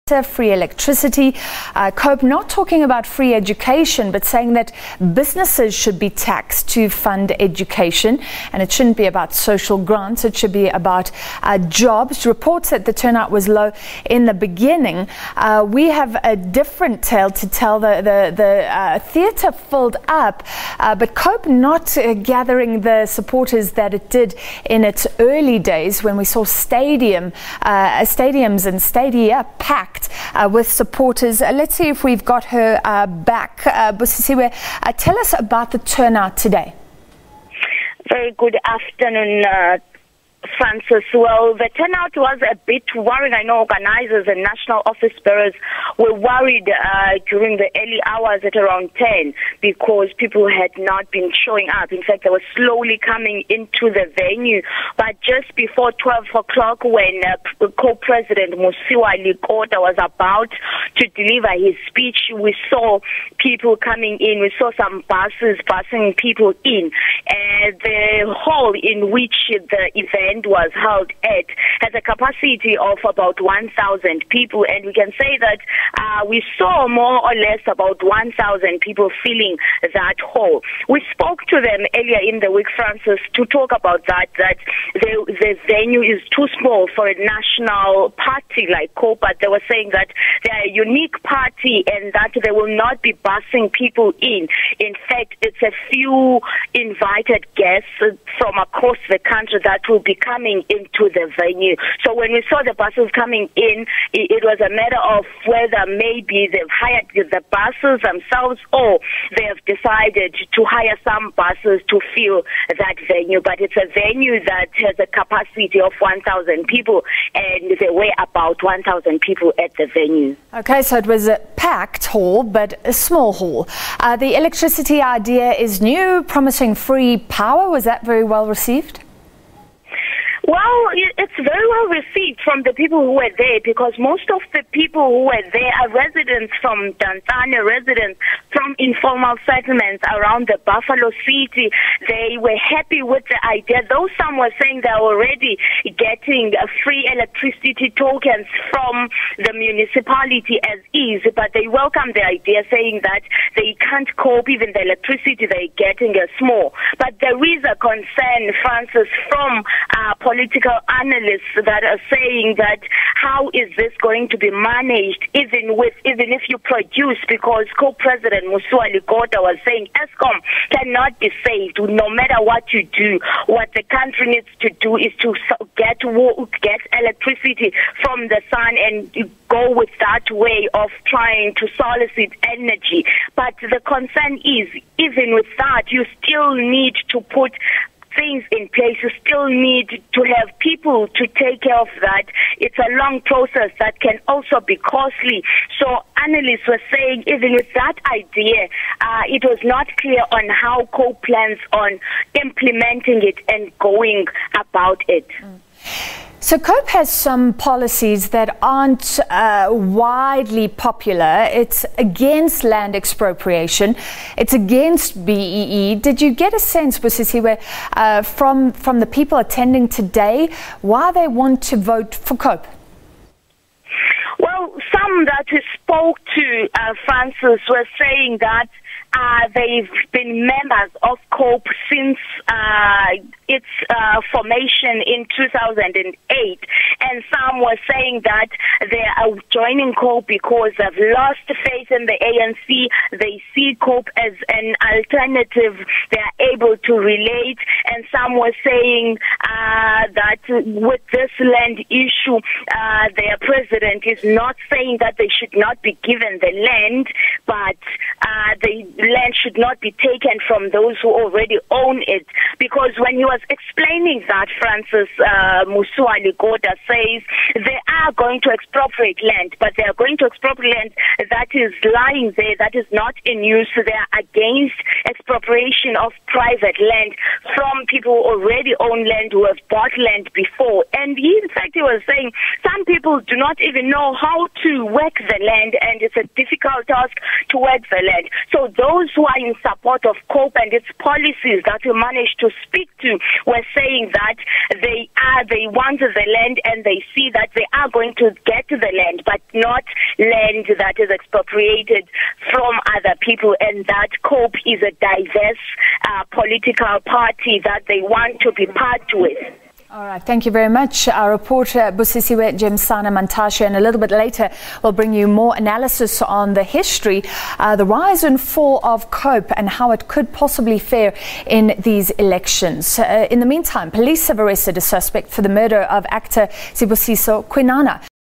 free electricity. COPE not talking about free education, but saying that businesses should be taxed to fund education, and it shouldn't be about social grants, it should be about jobs. Reports that the turnout was low in the beginning. We have a different tale to tell. The theatre filled up, but COPE not gathering the supporters that it did in its early days when we saw stadiums and stadia packed with supporters. Let's see if we've got her back. Busisiwe, tell us about the turnout today. Very good afternoon, Francis. Well, the turnout was a bit worrying. I know organizers and national office bearers were worried during the early hours at around 10 because people had not been showing up. In fact, they were slowly coming into the venue. But just before 12 o'clock, when co-president Mosiuoa Lekota was about to deliver his speech, we saw people coming in. We saw some buses busing people in. The hall in which the event was held at has a capacity of about 1,000 people, and we can say that we saw more or less about 1,000 people filling that hall. We spoke to them earlier in the week, Francis, to talk about that the venue is too small for a national party like COPE, but they were saying that they're a unique party and that they will not be busing people in. In fact, it's a few invited guests from across the country that will be coming into the venue. So when we saw the buses coming in, it was a matter of whether maybe they've hired the buses themselves or they have decided to hire some buses to fill that venue. But it's a venue that has a capacity of 1,000 people, and there were about 1,000 people at the venue. Okay, so it was a packed hall, but a small hall. The electricity idea is new, promising free power. Was that very well received? Well, it's very well received from the people who were there, because most of the people who were there are residents from Tanzania, residents from informal settlements around the Buffalo City. They were happy with the idea, though some were saying they're already getting free electricity tokens from the municipality as is, but they welcome the idea, saying that they can't cope, even the electricity they're getting is small. But there is a concern, Francis, from political analysts that are saying that how is this going to be managed even if you produce, because co-president Mosiuoa Lekota was saying ESCOM cannot be saved no matter what you do. What the country needs to do is to get electricity from the sun and go with that way of trying to solicit energy. But the concern is, even with that, you still need to put things in place. You still need to have people to take care of that. It's a long process that can also be costly. So analysts were saying, even with that idea, it was not clear on how COPE plans on implementing it and going about it. So COPE has some policies that aren't widely popular. It's against land expropriation. It's against BEE. Did you get a sense, Busisiwe, from the people attending today, why they want to vote for COPE? Well, some that we spoke to, Francis, were saying that they've been members of COPE since its formation in 2008, and some were saying that they are joining COPE because they've lost faith in the ANC. They see COPE as an alternative. They are able to relate, and some were saying that with this land issue, their president is not saying that they should not be given the land, but the land should not be taken from those who already own it. Because when he was explaining that, Francis, Mosiuoa Lekota says they are going to expropriate land, but they are going to expropriate land that is lying there, that is not in use. They are against expropriation of private land from people who already own land, who have bought land before. And he, in fact, he was saying some people do not even know how to work the land, and it's a difficult task to work the land. So those those who are in support of COPE and its policies that we managed to speak to were saying that they want the land and they see that they are going to get the land, but not land that is expropriated from other people, and that COPE is a diverse political party that they want to be part with. All right, thank you very much. Our reporter Busisiwe Jemsana-Mantashe, and a little bit later we'll bring you more analysis on the history, the rise and fall of COPE and how it could possibly fare in these elections. In the meantime, police have arrested a suspect for the murder of actor Sibusiso Kwinana.